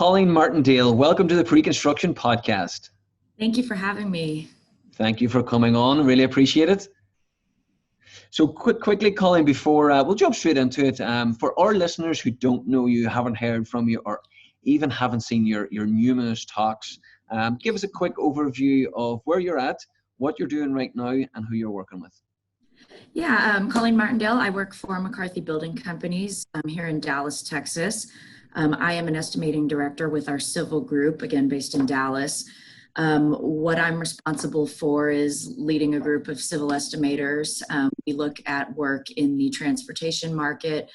Colleen Martindale, welcome to the Preconstruction Podcast. Thank you for having me. Thank you for coming on. Really appreciate it. So quickly, Colleen, before we'll jump straight into it. For our listeners who don't know you, haven't heard from you, or even haven't seen your numerous talks, give us a quick overview of where you're at, what you're doing right now, and who you're working with. Yeah, Colleen Martindale. I work for McCarthy Building Companies here in Dallas, Texas. I am an estimating director with our civil group, again, based in Dallas. What I'm responsible for is leading a group of civil estimators. We look at work in the transportation market,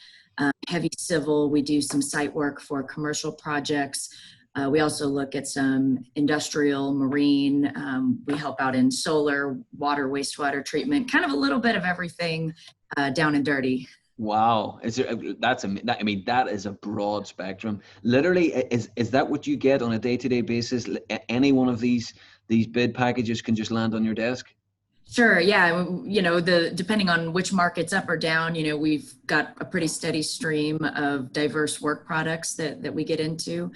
heavy civil. We do some site work for commercial projects. We also look at some industrial, marine. We help out in solar, water, wastewater treatment, kind of a little bit of everything down and dirty. Wow, that is a broad spectrum. Literally, is that what you get on a day-to-day basis? Any one of these bid packages can just land on your desk? Sure. Yeah. Depending on which market's up or down, we've got a pretty steady stream of diverse work products that we get into.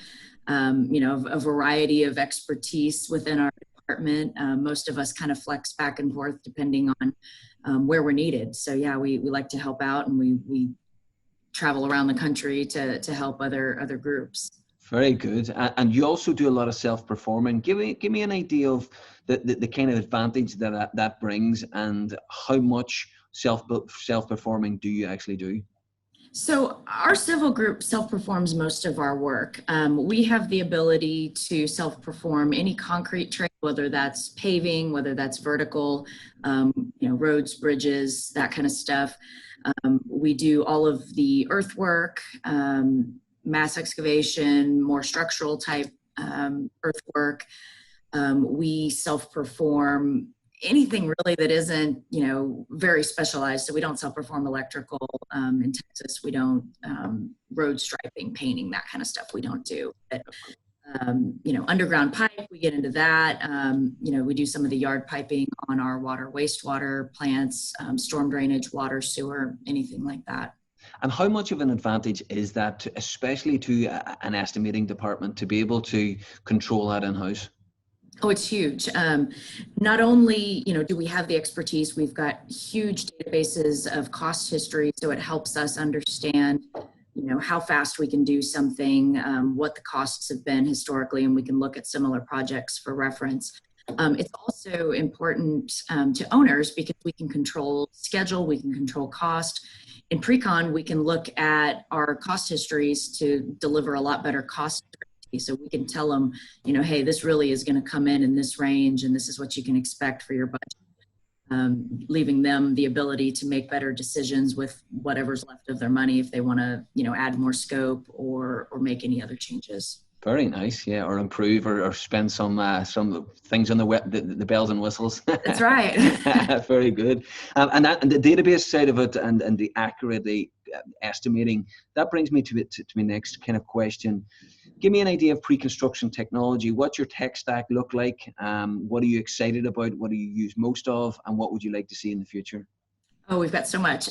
A variety of expertise within our department. Most of us kind of flex back and forth depending on where we're needed. So yeah, we like to help out, and we travel around the country to help other groups. Very good. And you also do a lot of self-performing. Give me an idea of the kind of advantage that brings, and how much self-performing do you actually do? So our civil group self-performs most of our work. We have the ability to self-perform any concrete trade, whether that's paving, whether that's vertical, roads, bridges, that kind of stuff. We do all of the earthwork, mass excavation, more structural type earthwork. We self-perform anything really that isn't, very specialized. So we don't self-perform electrical. In Texas, we don't road striping, painting, that kind of stuff we don't do. But, underground pipe, we get into that. We do some of the yard piping on our water, wastewater plants, storm drainage, water, sewer, anything like that. And how much of an advantage is that, especially to an estimating department, to be able to control that in-house? Oh, it's huge. Not only, do we have the expertise, we've got huge databases of cost history, so it helps us understand, how fast we can do something, what the costs have been historically, and we can look at similar projects for reference. It's also important to owners because we can control schedule, we can control cost. In Precon, we can look at our cost histories to deliver a lot better cost. So we can tell them, hey, this really is going to come in this range, and this is what you can expect for your budget. Leaving them the ability to make better decisions with whatever's left of their money if they want to, add more scope or make any other changes. Very nice, yeah, or improve or spend some things on the bells and whistles. That's right. Very good. And the database side of it and the accurate estimating, that brings me to my next kind of question. Give me an idea of Preconstruction Technology. What's your tech stack look like? What are you excited about? What do you use most of? And what would you like to see in the future? Oh, we've got so much.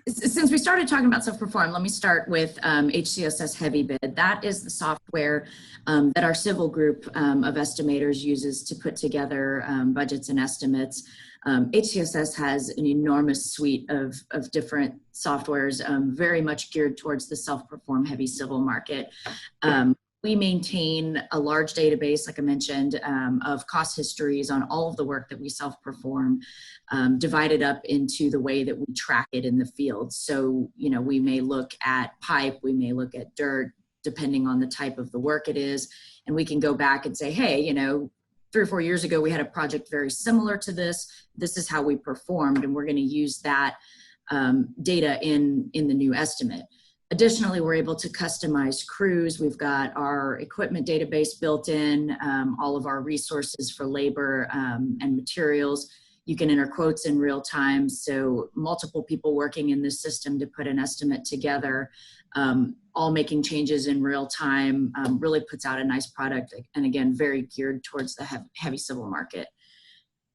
Since we started talking about self-perform, let me start with HCSS Heavy Bid. That is the software that our civil group of estimators uses to put together budgets and estimates. HCSS has an enormous suite of different softwares, very much geared towards the self-perform heavy civil market. We maintain a large database, like I mentioned, of cost histories on all of the work that we self-perform, divided up into the way that we track it in the field. So, we may look at pipe, we may look at dirt, depending on the type of the work it is. And we can go back and say, hey, 3 or 4 years ago, we had a project very similar to this. This is how we performed, and we're going to use that data in the new estimate. Additionally, we're able to customize crews. We've got our equipment database built in, all of our resources for labor and materials. You can enter quotes in real time. So multiple people working in this system to put an estimate together, all making changes in real time, really puts out a nice product. And again, very geared towards the heavy civil market.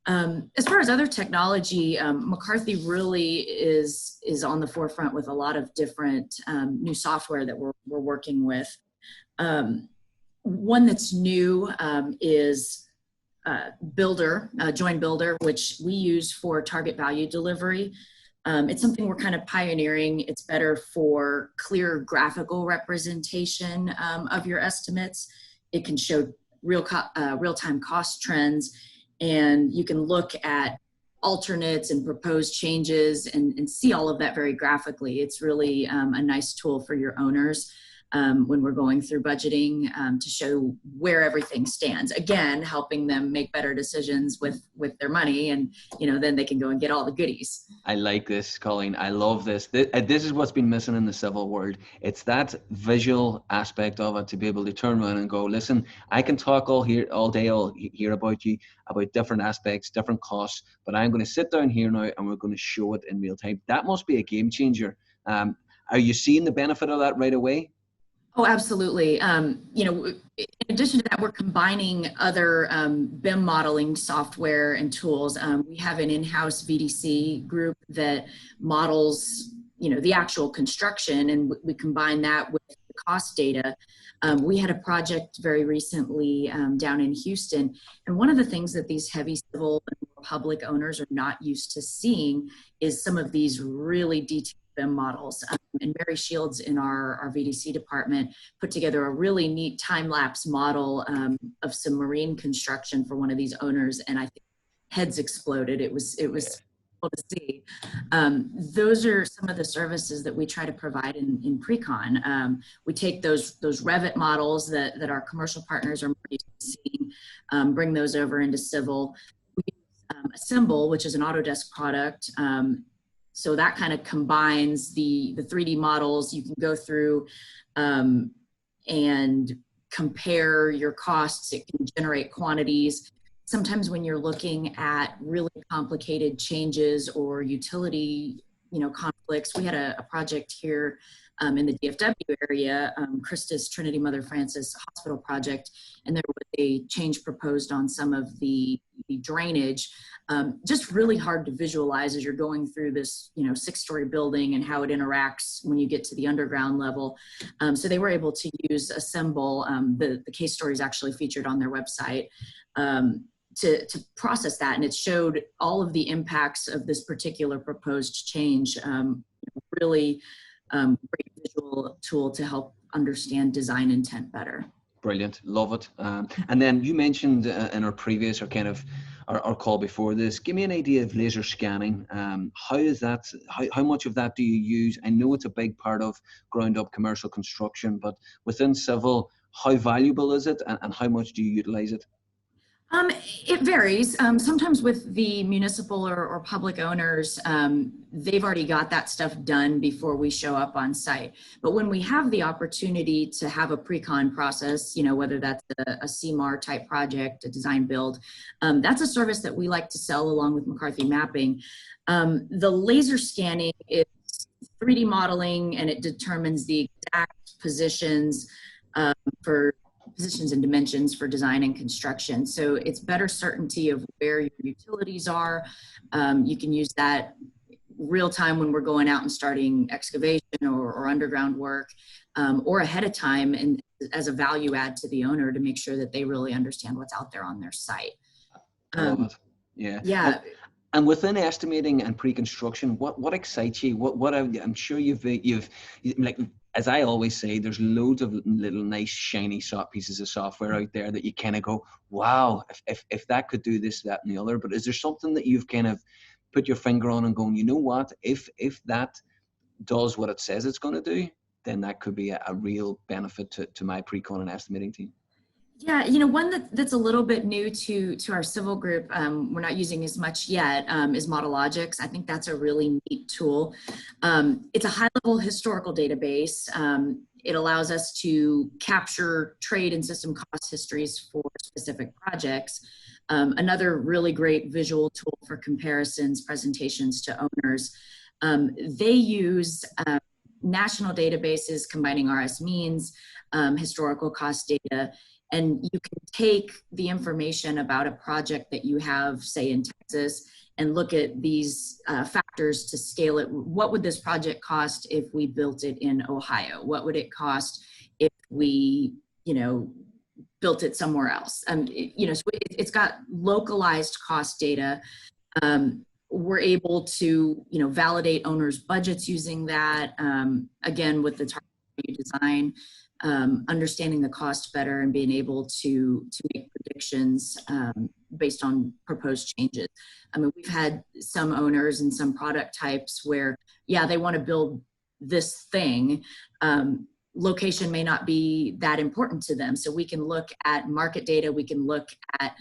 As far as other technology, McCarthy really is on the forefront with a lot of different new software that we're working with. One that's new is Join Builder, which we use for target value delivery. It's something we're kind of pioneering. It's better for clear graphical representation of your estimates. It can show real-time cost trends, and you can look at alternates and proposed changes and see all of that very graphically. It's really a nice tool for your owners when we're going through budgeting to show where everything stands. Again, helping them make better decisions with their money, and then they can go and get all the goodies. I like this, Colleen. I love this. This is what's been missing in the civil world. It's that visual aspect of it, to be able to turn around and go, listen, I can talk all day, I'll hear about you, about different aspects, different costs, but I'm going to sit down here now and we're going to show it in real time. That must be a game changer. Are you seeing the benefit of that right away? Oh, absolutely. In addition to that, we're combining other BIM modeling software and tools. We have an in-house VDC group that models, the actual construction, and we combine that with the cost data. We had a project very recently down in Houston, and one of the things that these heavy civil and public owners are not used to seeing is some of these really detailed BIM models. And Mary Shields in our VDC department put together a really neat time-lapse model of some marine construction for one of these owners, and I think heads exploded. It was cool to see. Those are some of the services that we try to provide in Precon. We take those Revit models that our commercial partners are more used to seeing, bring those over into civil. We use Assemble, which is an Autodesk product. So that kind of combines the 3D models. You can go through and compare your costs. It can generate quantities. Sometimes when you're looking at really complicated changes or utility, conflicts. We had a project here in the DFW area, Christus Trinity Mother Frances Hospital project, and there was a change proposed on some of the drainage. Just really hard to visualize as you're going through this, 6-story building and how it interacts when you get to the underground level. So they were able to use Assemble. The case story is actually featured on their website. To process that, and it showed all of the impacts of this particular proposed change. Really great visual tool to help understand design intent better. Brilliant, love it. And then you mentioned in our previous, or kind of our call before this, give me an idea of laser scanning. How is that? How much of that do you use? I know it's a big part of ground up commercial construction, but within civil, how valuable is it, and how much do you utilize it? It varies. Sometimes with the municipal or public owners, they've already got that stuff done before we show up on site. But when we have the opportunity to have a pre-con process, whether that's a CMAR type project, a design build, that's a service that we like to sell along with McCarthy Mapping. The laser scanning is 3D modeling, and it determines the exact positions for positions and dimensions for design and construction. So it's better certainty of where your utilities are. You can use that real time when we're going out and starting excavation or underground work, or ahead of time, and as a value add to the owner to make sure that they really understand what's out there on their site. I love it. Yeah. Yeah. And within estimating and pre-construction, what excites you? What I'm sure you've like, as I always say, there's loads of little nice shiny pieces of software out there that you kind of go, wow, if that could do this, that, and the other. But is there something that you've kind of put your finger on and going, you know what, if that does what it says it's going to do, then that could be a real benefit to my pre-con and estimating team? Yeah, one that's a little bit new to our civil group, we're not using as much yet, is Modelogix. I think that's a really neat tool. It's a high-level historical database. It allows us to capture trade and system cost histories for specific projects. Another really great visual tool for comparisons, presentations to owners. They use national databases combining RS means, historical cost data, and you can take the information about a project that you have, say in Texas, and look at these factors to scale it. What would this project cost if we built it in Ohio? What would it cost if we built it somewhere else. So it's got localized cost data. We're able to, validate owners' budgets using that. Again, with the target value design, understanding the cost better and being able to make predictions based on proposed changes. I mean, we've had some owners and some product types where, they want to build this thing. Location may not be that important to them. So we can look at market data. We can look at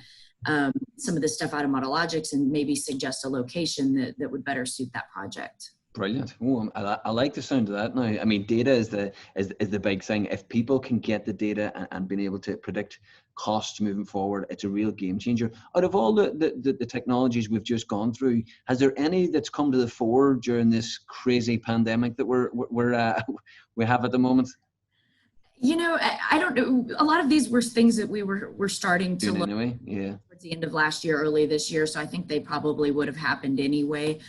some of the stuff out of Modelogix and maybe suggest a location that would better suit that project. Brilliant. Oh, I like the sound of that now. I mean, data is the big thing. If people can get the data and being able to predict costs moving forward, it's a real game changer. Out of all the technologies we've just gone through, has there any that's come to the fore during this crazy pandemic that we have at the moment? I don't know. A lot of these were things that we were starting to look anyway. Towards the end of last year, early this year. So I think they probably would have happened anyway.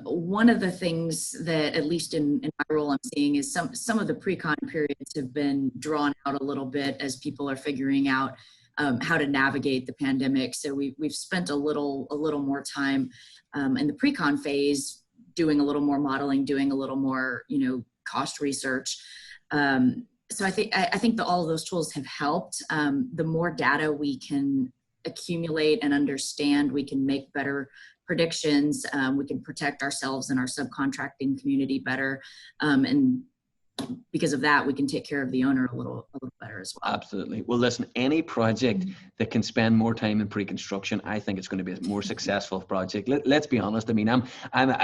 One of the things that, at least in my role, I'm seeing is some of the pre-con periods have been drawn out a little bit as people are figuring out how to navigate the pandemic. So we've spent a little more time in the pre-con phase doing a little more modeling, doing a little more cost research. So I think that all of those tools have helped. The more data we can accumulate and understand, we can make better predictions. We can protect ourselves and our subcontracting community better. And because of that, we can take care of the owner a little better as well. Absolutely. Well, listen, any project that can spend more time in pre-construction, I think it's going to be a more successful project. Let's be honest. I mean, I'm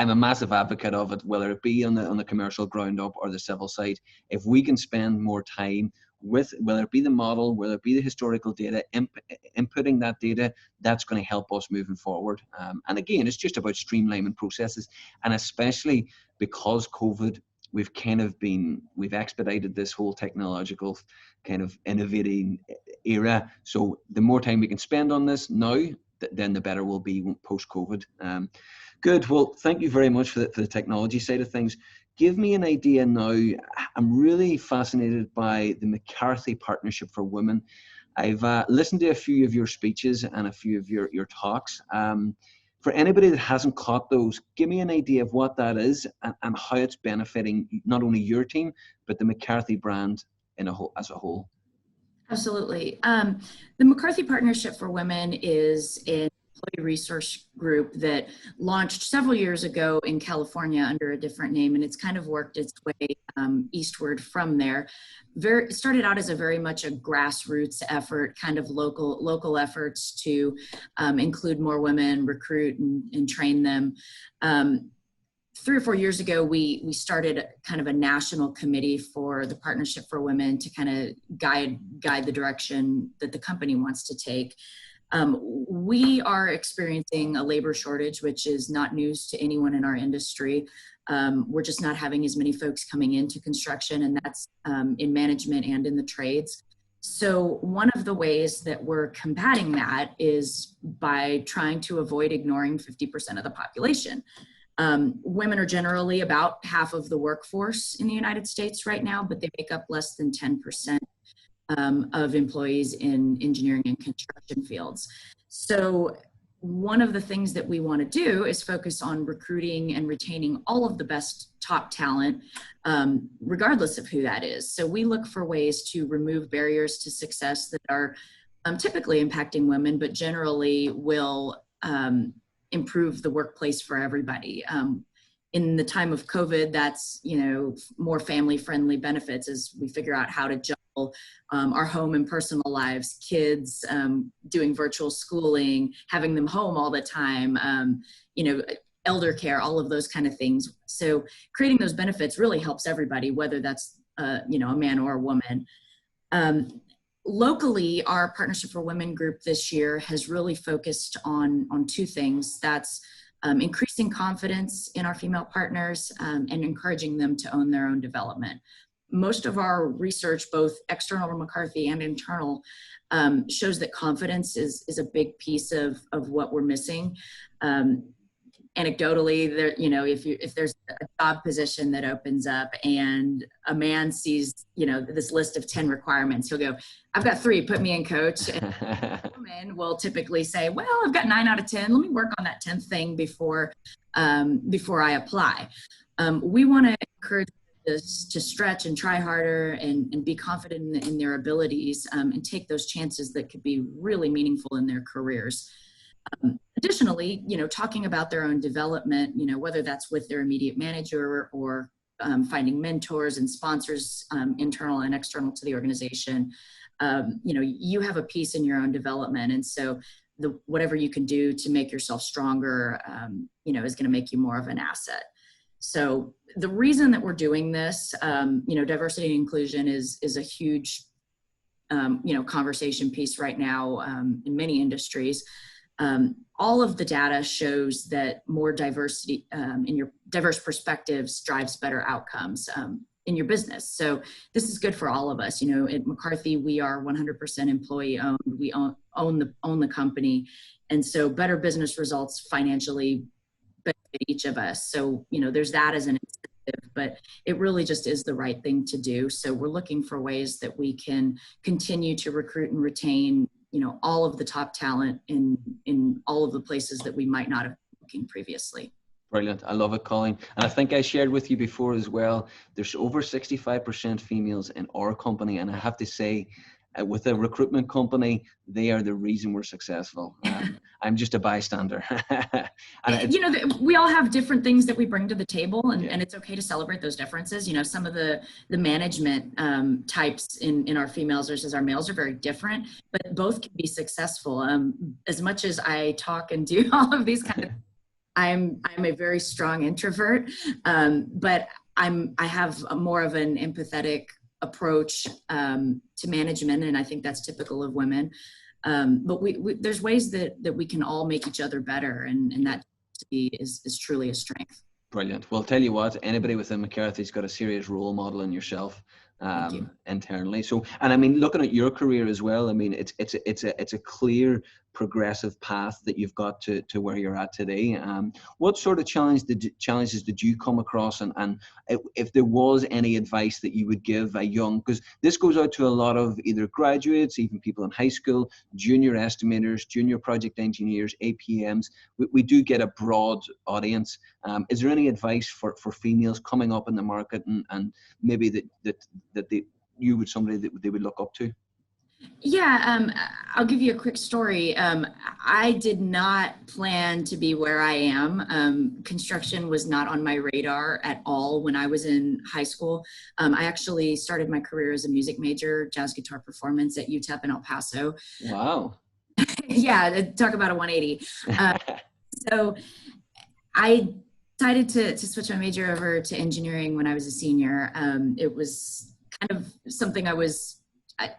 a massive advocate of it, whether it be on the commercial ground up or the civil side. If we can spend more time with, whether it be the model, whether it be the historical data, inputting that data, that's going to help us moving forward. And again, it's just about streamlining processes, and especially because COVID, we've expedited this whole technological kind of innovating era. So the more time we can spend on this now, then the better we'll be post-COVID. Good. Well, thank you very much for the technology side of things. Give me an idea now. I'm really fascinated by the McCarthy Partnership for Women. I've listened to a few of your speeches and a few of your talks. For anybody that hasn't caught those, give me an idea of what that is and how it's benefiting not only your team, but the McCarthy brand as a whole. Absolutely. The McCarthy Partnership for Women is an employee resource group that launched several years ago in California under a different name, and it's kind of worked its way eastward from there. It started out as very much a grassroots effort, kind of local efforts to include more women, recruit and train them. 3 or 4 years ago, we started kind of a national committee for the Partnership for Women to kind of guide the direction that the company wants to take. We are experiencing a labor shortage, which is not news to anyone in our industry. We're just not having as many folks coming into construction, and that's in management and in the trades. So one of the ways that we're combating that is by trying to avoid ignoring 50% of the population. Women are generally about half of the workforce in the United States right now, but they make up less than 10% of employees in engineering and construction fields. So one of the things that we want to do is focus on recruiting and retaining all of the best top talent, regardless of who that is. So we look for ways to remove barriers to success that are typically impacting women, but generally will improve the workplace for everybody. In the time of COVID, that's, more family-friendly benefits as we figure out how to juggle our home and personal lives, kids, doing virtual schooling, having them home all the time, elder care, all of those kind of things. So creating those benefits really helps everybody, whether that's, a man or a woman. Locally, our Partnership for Women group this year has really focused on 2 things. That's increasing confidence in our female partners and encouraging them to own their own development. Most of our research, both external to McCarthy and internal, shows that confidence is a big piece of what we're missing. anecdotally, there, if there's a job position that opens up and a man sees, this list of 10 requirements, he'll go, I've got 3, put me in coach. And a woman will typically say, well, I've got 9 out of 10. Let me work on that 10th thing before I apply. We want to encourage this to stretch and try harder and be confident in their abilities, and take those chances that could be really meaningful in their careers. Additionally, talking about their own development, whether that's with their immediate manager or finding mentors and sponsors, internal and external to the organization, you have a piece in your own development. And so whatever you can do to make yourself stronger, is going to make you more of an asset. So the reason that we're doing this, diversity and inclusion is a huge, conversation piece right now in many industries. All of the data shows that more diversity in your diverse perspectives drives better outcomes in your business. So this is good for all of us. At McCarthy, we are 100% employee owned. We own the company, and so better business results financially benefit each of us. So there's that as an incentive, but it really just is the right thing to do. So we're looking for ways that we can continue to recruit and retain all of the top talent in all of the places that we might not have been looking previously. Brilliant. I love it, Colleen. And I think I shared with you before as well, there's over 65% females in our company. And I have to say, with a recruitment company, they are the reason we're successful. I'm just a bystander. We all have different things that we bring to the table, and it's okay to celebrate those differences. Some of the management types in our females versus our males are very different, but both can be successful. As much as I talk and do all of these kind of, I'm a very strong introvert, but I have more of an empathetic approach to management, and I think that's typical of women. But there's ways that we can all make each other better, and that is truly a strength. Brilliant. Well, tell you what, anybody within McCarthy's got a serious role model in yourself internally. So, and I mean, looking at your career as well, I mean, it's a clear progressive path that you've got to where you're at today. What sort of challenges did you come across, and if there was any advice that you would give a young, because this goes out to a lot of either graduates, even people in high school, junior estimators, junior project engineers, APMs, we do get a broad audience. Is there any advice for females coming up in the market and maybe that you would somebody that they would look up to? Yeah, I'll give you a quick story. I did not plan to be where I am. Construction was not on my radar at all when I was in high school. I actually started my career as a music major, jazz guitar performance at UTEP in El Paso. Wow. Yeah, talk about a 180. So I decided to switch my major over to engineering when I was a senior. It was kind of something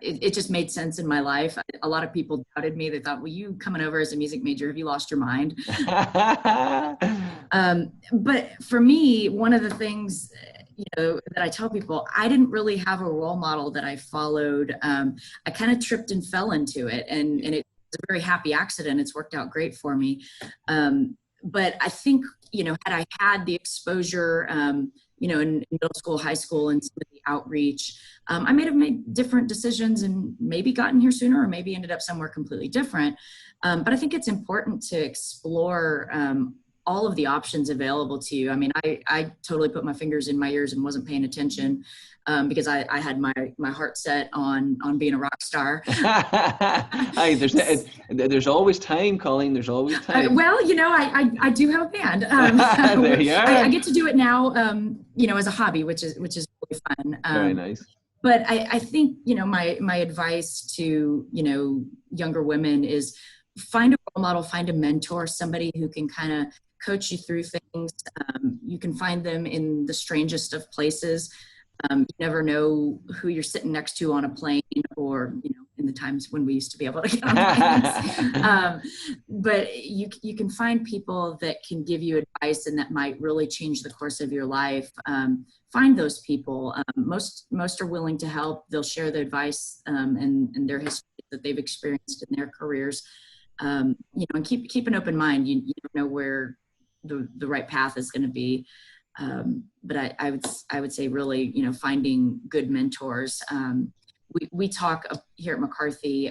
it just made sense in my life. A lot of people doubted me. They thought, well, you coming over as a music major, have you lost your mind? But for me, one of the things, that I tell people, I didn't really have a role model that I followed. I kind of tripped and fell into it, and it was a very happy accident. It's worked out great for me. But I think, had I had the exposure, in middle school, high school, and some of the outreach, I may have made different decisions and maybe gotten here sooner, or maybe ended up somewhere completely different. But I think it's important to explore all of the options available to you. I mean, I totally put my fingers in my ears and wasn't paying attention because I had my heart set on being a rock star. Hey, there's always time, Colleen. There's always time. Well, I do have a band. There you are. I get to do it now, as a hobby, which is really fun. Very nice. But I think, my advice to, younger women is find a role model, find a mentor, somebody who can kind of coach you through things. You can find them in the strangest of places. You never know who you're sitting next to on a plane, or, in the times when we used to be able to get on planes. But you can find people that can give you advice and that might really change the course of your life. Find those people. Most are willing to help. They'll share their advice and their history that they've experienced in their careers. And keep an open mind. You don't know where the right path is going to be. But I would say really, finding good mentors. We talk here at McCarthy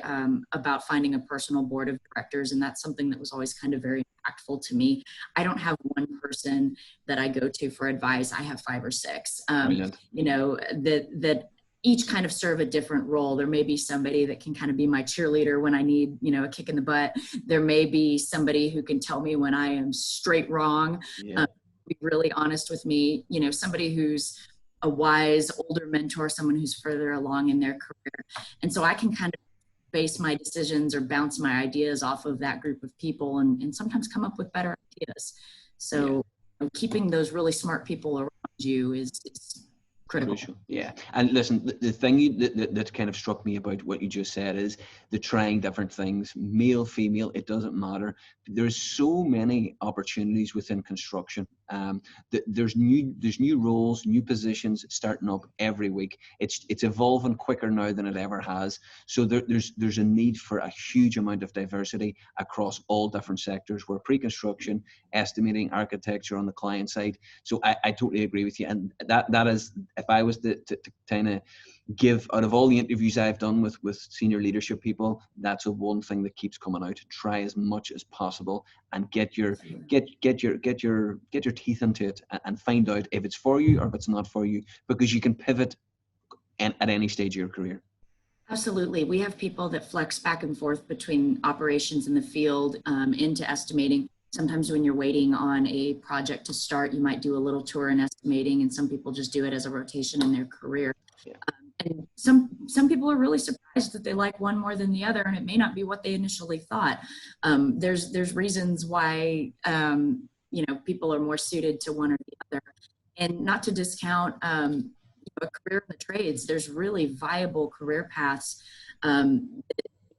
about finding a personal board of directors, and that's something that was always kind of very impactful to me. I don't have one person that I go to for advice. I have 5 or 6, that each kind of serve a different role. There may be somebody that can kind of be my cheerleader when I need, a kick in the butt. There may be somebody who can tell me when I am straight wrong. Yeah. Be really honest with me, somebody who's a wise older mentor, someone who's further along in their career. And so I can kind of base my decisions or bounce my ideas off of that group of people and sometimes come up with better ideas. So keeping those really smart people around you is critical. Crucial. Yeah. And listen, the thing that kind of struck me about what you just said is the trying different things, male, female, it doesn't matter. There's so many opportunities within construction. There's new roles, new positions starting up every week. It's evolving quicker now than it ever has. So there's a need for a huge amount of diversity across all different sectors, where pre-construction, estimating, architecture on the client side. So I totally agree with you. And that is, if I was to kind of give, out of all the interviews I've done with senior leadership people, that's the one thing that keeps coming out. Try as much as possible and get your teeth into it and find out if it's for you or if it's not for you, because you can pivot at any stage of your career. Absolutely. We have people that flex back and forth between operations in the field into estimating. Sometimes when you're waiting on a project to start, you might do a little tour in estimating, and some people just do it as a rotation in their career. Yeah. And some people are really surprised that they like one more than the other, and it may not be what they initially thought. There's reasons why people are more suited to one or the other, and not to discount a career in the trades. There's really viable career paths that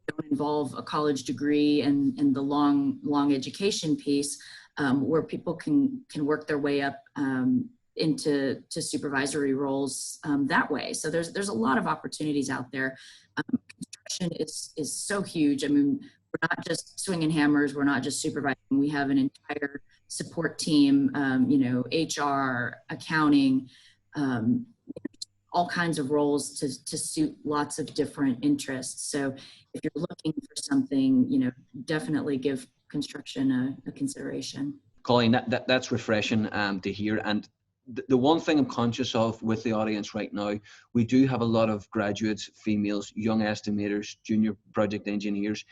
don't involve a college degree and the long education piece, where people can work their way up into supervisory roles that way. So there's a lot of opportunities out there. Construction is so huge. I mean, we're not just swinging hammers. We're not just supervising. We have an entire support team, HR, accounting, all kinds of roles to suit lots of different interests. So if you're looking for something, definitely give construction a consideration. Colleen, that's refreshing to hear. And the one thing I'm conscious of with the audience right now, we do have a lot of graduates, females, young estimators, junior project engineers.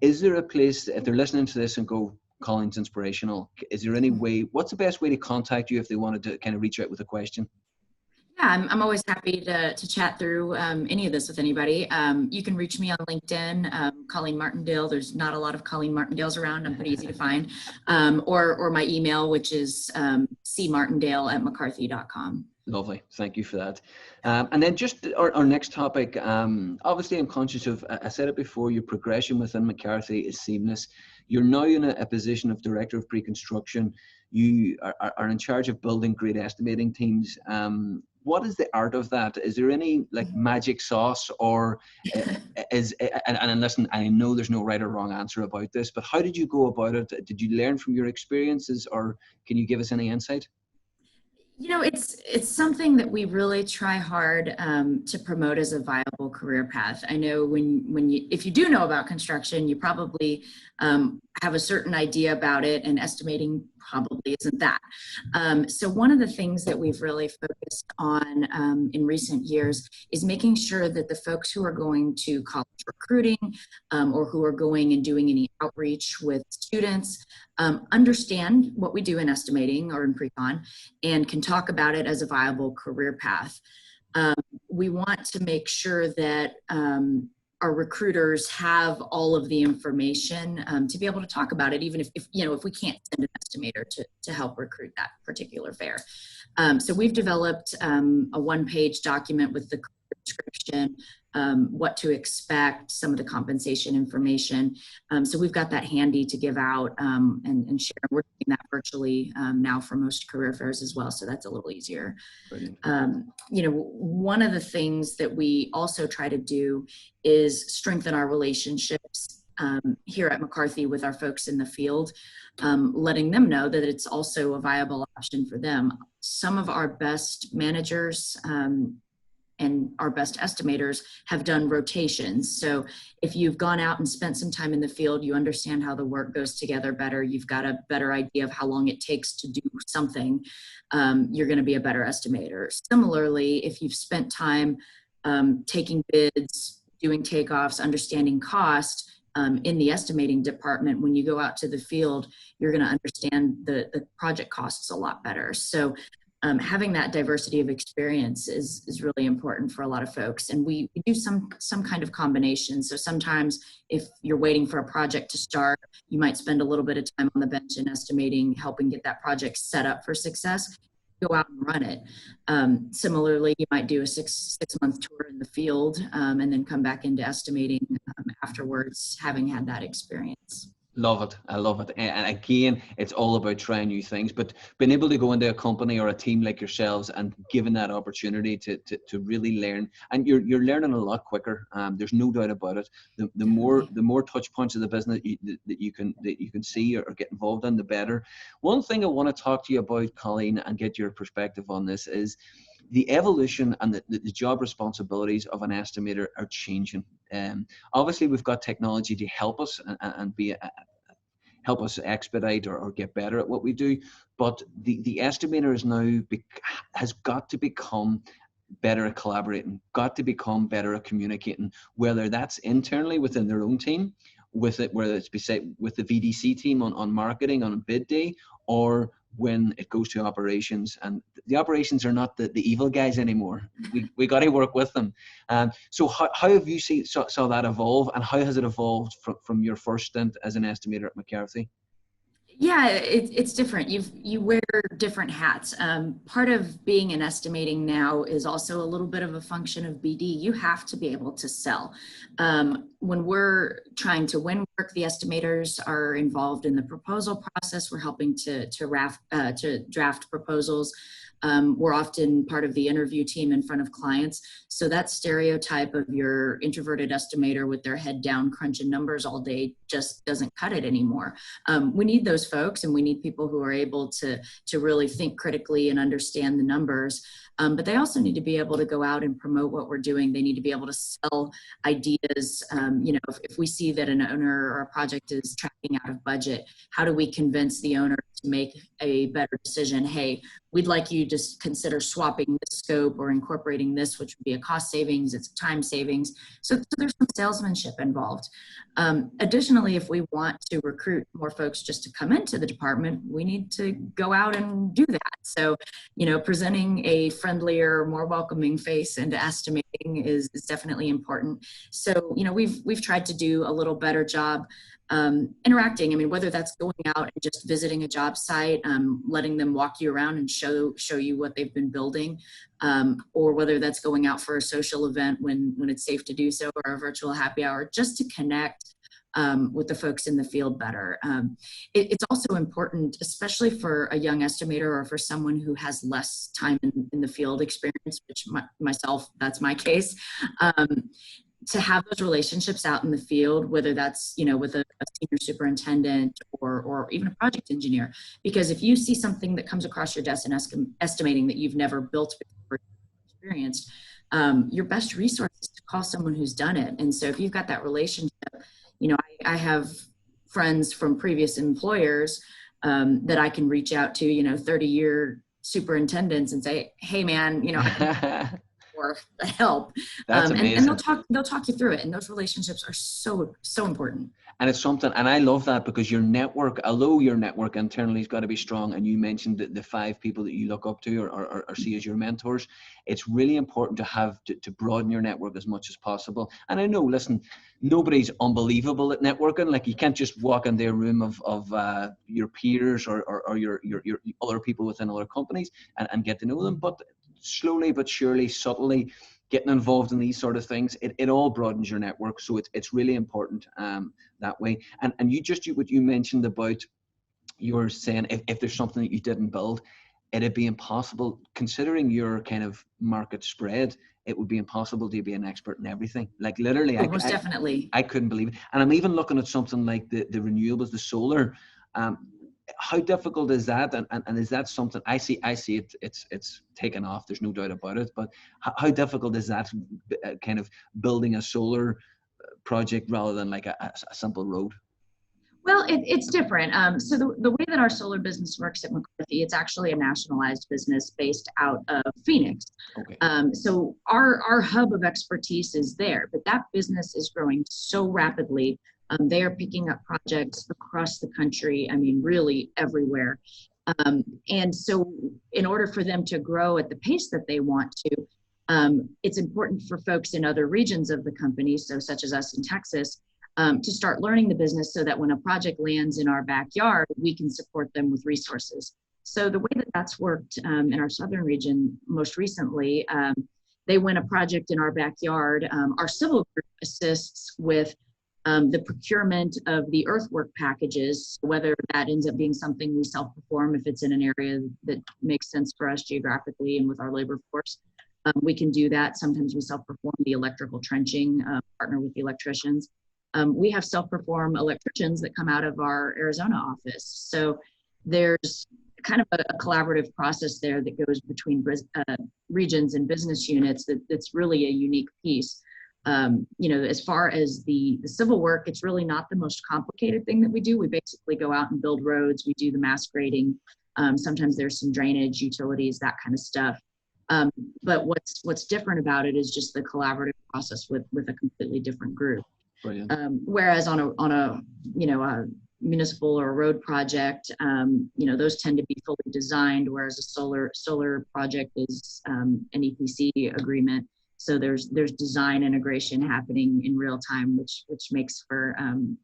Is there a place, if they're listening to this and go, Colleen's inspirational, is there any way, what's the best way to contact you if they wanted to kind of reach out with a question? Yeah, I'm always happy to chat through any of this with anybody. You can reach me on LinkedIn, Colleen Martindale. There's not a lot of Colleen Martindales around. I'm pretty easy to find. Or my email, which is cmartindale@mccarthy.com. Lovely. Thank you for that. And then just our next topic, obviously I'm conscious of, I said it before, your progression within McCarthy is seamless. You're now in a position of Director of Pre-Construction. You are in charge of building great estimating teams. What is the art of that? Is there any magic sauce, or and listen, I know there's no right or wrong answer about this, but how did you go about it? Did you learn from your experiences, or can you give us any insight? It's something that we really try hard to promote as a viable career path. I know if you do know about construction, you probably have a certain idea about it, and estimating probably isn't that. So one of the things that we've really focused on in recent years is making sure that the folks who are going to college recruiting or who are going and doing any outreach with students understand what we do in estimating or in pre-con and can talk about it as a viable career path. We want to make sure that our recruiters have all of the information to be able to talk about it, even if we can't send an estimator to help recruit that particular fair. So we've developed a one-page document with the description, what to expect, some of the compensation information. So we've got that handy to give out and share. We're doing that virtually now for most career fairs as well, so that's a little easier. One of the things that we also try to do is strengthen our relationships here at McCarthy with our folks in the field, letting them know that it's also a viable option for them. Some of our best managers and our best estimators have done rotations. So if you've gone out and spent some time in the field, you understand how the work goes together better, you've got a better idea of how long it takes to do something, you're going to be a better estimator. Similarly, if you've spent time taking bids, doing takeoffs, understanding cost in the estimating department, when you go out to the field, you're going to understand the project costs a lot better. So having that diversity of experience is really important for a lot of folks. And we do some kind of combination. So sometimes if you're waiting for a project to start, you might spend a little bit of time on the bench in estimating, helping get that project set up for success, go out and run it. Similarly, you might do a six-month tour in the field and then come back into estimating afterwards, having had that experience. Love it. I love it. And again, it's all about trying new things, but being able to go into a company or a team like yourselves and given that opportunity to really learn, and you're learning a lot quicker. There's no doubt about it. The more touch points of the business that you can see or get involved in, the better. One thing I want to talk to you about, Colleen, and get your perspective on this is the evolution and the job responsibilities of an estimator are changing. Obviously, we've got technology to help us and help us expedite or get better at what we do. But the estimator is now has got to become better at collaborating, got to become better at communicating, whether that's internally within their own team, whether it's with the VDC team on marketing on bid day, or when it goes to operations. And the operations are not the evil guys anymore. We got to work with them. So how have you saw that evolve, and how has it evolved from your first stint as an estimator at McCarthy? Yeah, it's different. You wear different hats. Part of being in estimating now is also a little bit of a function of BD. You have to be able to sell. When we're trying to win work, the estimators are involved in the proposal process. We're helping to draft proposals. We're often part of the interview team in front of clients. So that stereotype of your introverted estimator with their head down crunching numbers all day just doesn't cut it anymore. We need those folks, and we need people who are able to really think critically and understand the numbers. But they also need to be able to go out and promote what we're doing. They need to be able to sell ideas. If we see that an owner or a project is tracking out of budget, how do we convince the owner to make a better decision? Hey, we'd like you to consider swapping this scope or incorporating this, which would be a cost savings, it's a time savings. So there's some salesmanship involved. Additionally, if we want to recruit more folks just to come into the department, we need to go out and do that. So, presenting a friendlier, more welcoming face into estimating is definitely important. So, we've tried to do a little better job interacting. I mean, whether that's going out and just visiting a job site, letting them walk you around and show you what they've been building, or whether that's going out for a social event when it's safe to do so, or a virtual happy hour, just to connect with the folks in the field better. It's also important, especially for a young estimator or for someone who has less time in the field experience, which myself, that's my case, to have those relationships out in the field, whether that's, with a senior superintendent or even a project engineer. Because if you see something that comes across your desk in estimating that you've never built before, experienced, your best resource is to call someone who's done it. And so if you've got that relationship, I have friends from previous employers that I can reach out to, 30-year superintendents and say, hey man, I can for help. That's amazing. And they'll talk you through it. And those relationships are so important. And it's something, and I love that, because your network, although your network internally has got to be strong, and you mentioned the 5 people that you look up to or see as your mentors, it's really important to have to broaden your network as much as possible. And I know, listen, nobody's unbelievable at networking. Like, you can't just walk into a room of your peers or your other people within other companies and get to know them. But slowly but surely, subtly, getting involved in these sort of things, it all broadens your network. So it's really important that way. And what you mentioned about, you were saying if there's something that you didn't build, it'd be impossible, considering your kind of market spread. it would be impossible to be an expert in everything. Like literally, most definitely. I couldn't believe it. And I'm even looking at something like the renewables, the solar. How difficult is that? And is that something I see it's taken off. There's no doubt about it. But how difficult is that kind of building a solar project rather than like a simple road? Well, it's different. So the way that our solar business works at McCarthy, it's actually a nationalized business based out of Phoenix. Okay. So our hub of expertise is there, but that business is growing so rapidly. They are picking up projects across the country. I mean, really everywhere. And so in order for them to grow at the pace that they want to, it's important for folks in other regions of the company, so such as us in Texas, to start learning the business so that when a project lands in our backyard, we can support them with resources. So the way that that's worked in our southern region most recently, they win a project in our backyard. Our civil group assists with the procurement of the earthwork packages, whether that ends up being something we self-perform if it's in an area that makes sense for us geographically and with our labor force. We can do that. Sometimes we self-perform the electrical trenching, partner with the electricians. We have self-perform electricians that come out of our Arizona office. So there's kind of a collaborative process there that goes between regions and business units that's really a unique piece. As far as the civil work, it's really not the most complicated thing that we do. We basically go out and build roads. We do the mass grading. Sometimes there's some drainage, utilities, that kind of stuff. But what's different about it is just the collaborative process with a completely different group. Brilliant. Whereas on a municipal or a road project, those tend to be fully designed, whereas a solar project is an EPC agreement. So there's design integration happening in real time, which makes for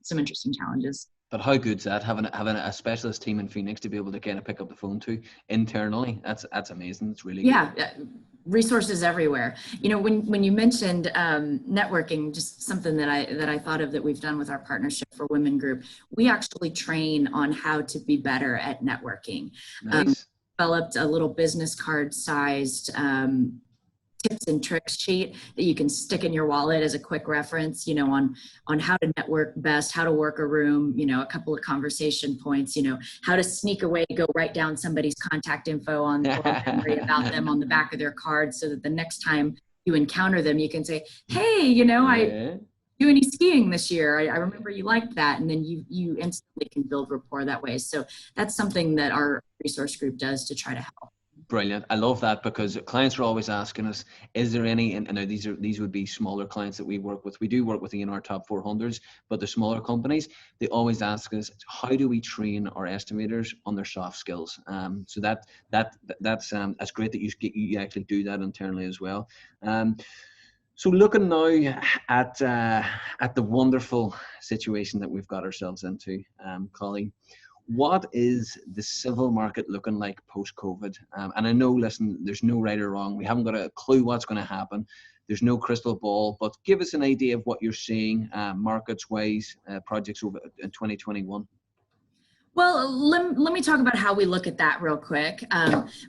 some interesting challenges. But how good's that, having a specialist team in Phoenix to be able to kind of pick up the phone to internally? That's amazing. It's really good. Resources everywhere. When you mentioned networking, just something that I thought of that we've done with our Partnership for Women group, we actually train on how to be better at networking. Nice. Developed a little business card sized tips and tricks sheet that you can stick in your wallet as a quick reference, on how to network best, how to work a room, a couple of conversation points, how to sneak away, go write down somebody's contact info or memory about them on the back of their card so that the next time you encounter them, you can say, hey, I do any skiing this year. I remember you liked that. And then you instantly can build rapport that way. So that's something that our resource group does to try to help. Brilliant. I love that because clients are always asking us, is there any, and now these would be smaller clients that we work with. We do work with our top 400s, but the smaller companies, they always ask us, how do we train our estimators on their soft skills? So that's great that you actually do that internally as well. So looking now at the wonderful situation that we've got ourselves into, Colleen, what is the civil market looking like post-COVID? And I know, listen, there's no right or wrong. We haven't got a clue what's going to happen. There's no crystal ball, but give us an idea of what you're seeing markets-wise, projects over in 2021. Well, let me talk about how we look at that real quick.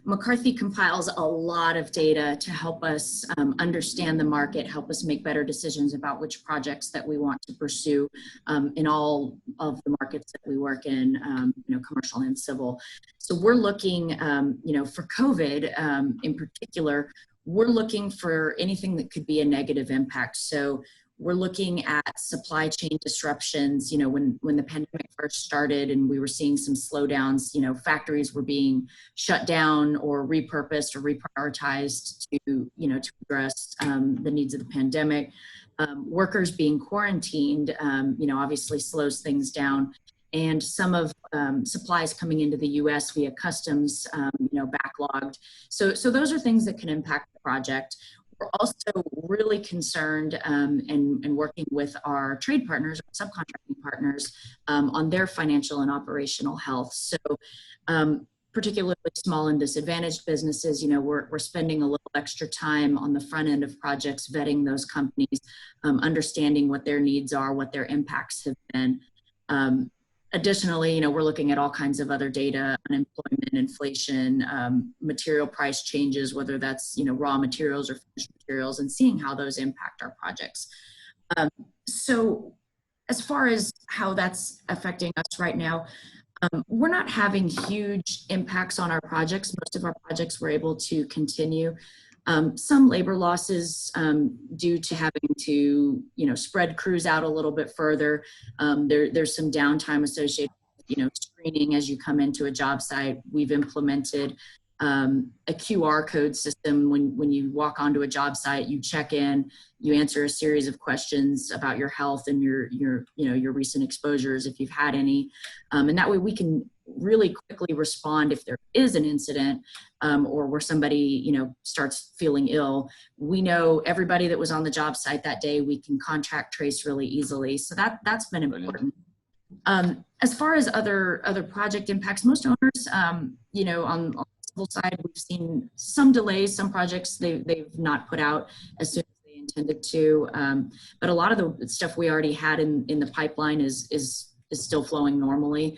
McCarthy compiles a lot of data to help us understand the market, help us make better decisions about which projects that we want to pursue in all of the markets that we work in, commercial and civil. So we're looking, for COVID in particular, we're looking for anything that could be a negative impact. So we're looking at supply chain disruptions. When the pandemic first started and we were seeing some slowdowns, factories were being shut down or repurposed or reprioritized to address the needs of the pandemic. Workers being quarantined, obviously slows things down. And some of supplies coming into the U.S. via customs, backlogged. So those are things that can impact the project. We're also really concerned and working with our trade partners, our subcontracting partners, on their financial and operational health. So particularly small and disadvantaged businesses, we're spending a little extra time on the front end of projects, vetting those companies, understanding what their needs are, what their impacts have been. Additionally, we're looking at all kinds of other data, unemployment, inflation, material price changes, whether that's, raw materials or finished materials, and seeing how those impact our projects. So as far as how that's affecting us right now, we're not having huge impacts on our projects. Most of our projects we're able to continue. Some labor losses due to having to, spread crews out a little bit further. There's some downtime associated with, screening as you come into a job site. We've implemented a QR code system. When you walk onto a job site, you check in, you answer a series of questions about your health and your recent exposures, if you've had any. And that way we can really quickly respond if there is an incident or where somebody, starts feeling ill. We know everybody that was on the job site that day. We can contact trace really easily. So that's been important. As far as other project impacts, most owners, on the civil side, we've seen some delays. Some projects they've not put out as soon as they intended to. But a lot of the stuff we already had in the pipeline is still flowing normally.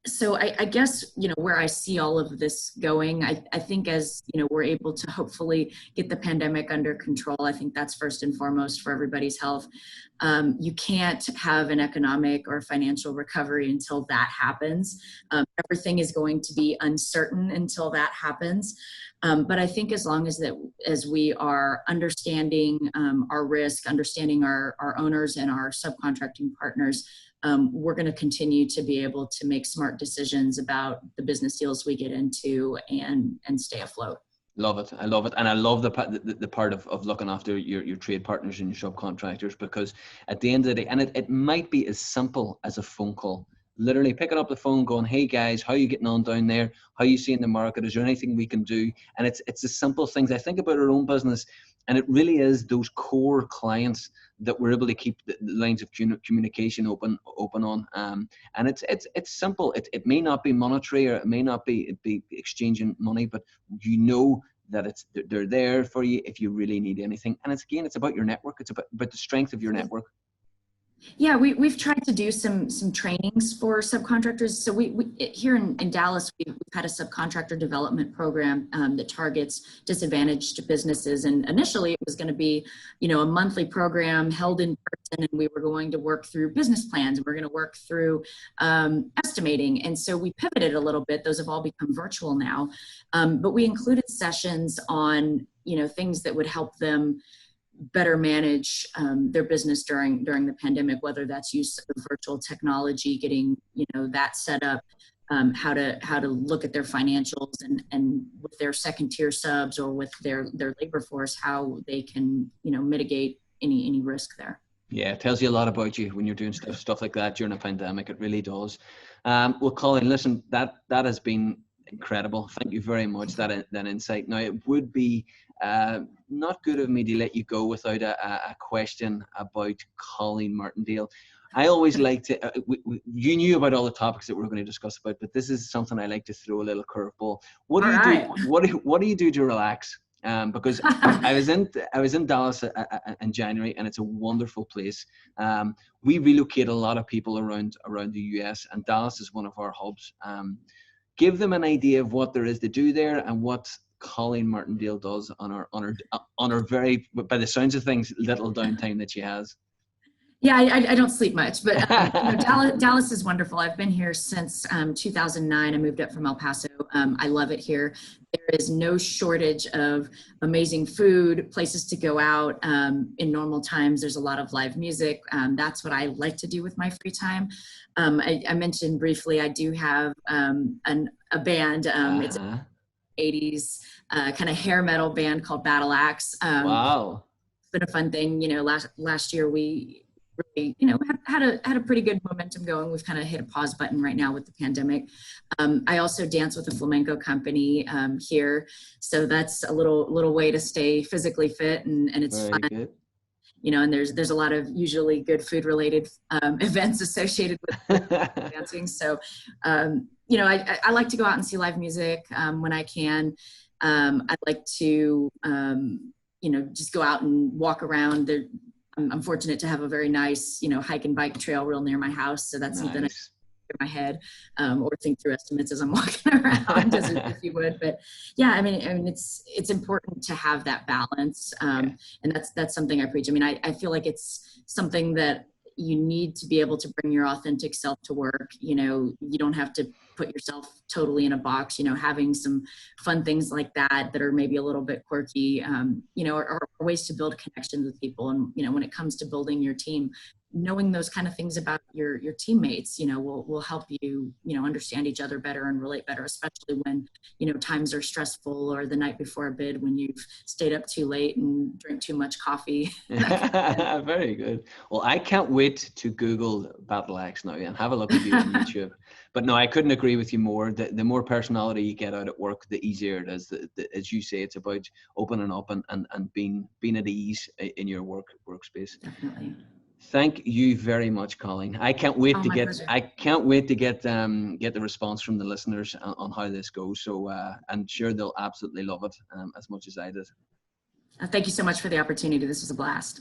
So I guess, where I see all of this going, I think as, we're able to hopefully get the pandemic under control, I think that's first and foremost for everybody's health. You can't have an economic or financial recovery until that happens. Everything is going to be uncertain until that happens. But I think as long as we are understanding our risk, understanding our owners and our subcontracting partners, we're going to continue to be able to make smart decisions about the business deals we get into and stay afloat. Love it. I love it. And I love the part of looking after your trade partners and your subcontractors, because at the end of the day, and it might be as simple as a phone call, literally picking up the phone going, hey guys, how are you getting on down there? How are you seeing the market? Is there anything we can do? And it's the simple things. I think about our own business, and it really is those core clients that we're able to keep the lines of communication open on. And it's simple. It may not be monetary, or it may not be exchanging money, but that they're there for you if you really need anything. And it's about your network. It's about the strength of your network. Yeah, we've tried to do some trainings for subcontractors. So we here in Dallas, we've had a subcontractor development program that targets disadvantaged businesses. And initially it was going to be, a monthly program held in person, and we were going to work through business plans, and we're going to work through estimating. And so we pivoted a little bit. Those have all become virtual now. But we included sessions on, things that would help them better manage their business during the pandemic, whether that's use of virtual technology, getting that set up, how to look at their financials and with their second tier subs or with their labor force, how they can mitigate any risk there. Yeah, it tells you a lot about you when you're doing stuff like that during a pandemic. It really does. Well, Colleen, listen, that has been incredible. Thank you very much that insight. Now, it would be not good of me to let you go without a question about Colleen Martindale. I always like to, you knew about all the topics that we're going to discuss about, but this is something I like to throw a little curveball. What do you do to relax? Because I was in Dallas in January, and it's a wonderful place. We relocate a lot of people around the US, and Dallas is one of our hubs. Give them an idea of what there is to do there and what Colleen Martindale does on her very, by the sounds of things, little downtime that she has. Yeah, I don't sleep much, but Dallas is wonderful. I've been here since 2009. I moved up from El Paso. I love it here. There is no shortage of amazing food, places to go out. In normal times, there's a lot of live music. That's what I like to do with my free time. I mentioned briefly, I do have a band. It's an 80s kind of hair metal band called Battle Axe. Wow. It's been a fun thing. Last year we really, had a pretty good momentum going. We've kind of hit a pause button right now with the pandemic. I also dance with a flamenco company here, so that's a little way to stay physically fit, and it's very fun. Good. And there's a lot of usually good food related events associated with dancing. So, I like to go out and see live music when I can. I like to, just go out and walk around. I'm fortunate to have a very nice, hike and bike trail real near my house. So that's something I in my head, or think through estimates as I'm walking around, as if you would. But yeah, I mean, it's important to have that balance, and that's something I preach. I mean, I feel like it's something that you need to be able to bring your authentic self to work. You don't have to put yourself totally in a box. Having some fun things like that are maybe a little bit quirky, are ways to build connections with people. And when it comes to building your team, knowing those kind of things about your teammates, will help you, understand each other better and relate better, especially when, times are stressful, or the night before a bid when you've stayed up too late and drink too much coffee. Very good. Well, I can't wait to Google Modelogix now and have a look at you on YouTube. But no, I couldn't agree with you more. The more personality you get out at work, the easier it is. As you say, it's about opening up and being at ease in your workspace. Definitely. Thank you very much, Colleen. I can't wait to get pleasure. I can't wait to get the response from the listeners on how this goes. So I'm sure they'll absolutely love it as much as I did. Thank you so much for the opportunity. This was a blast.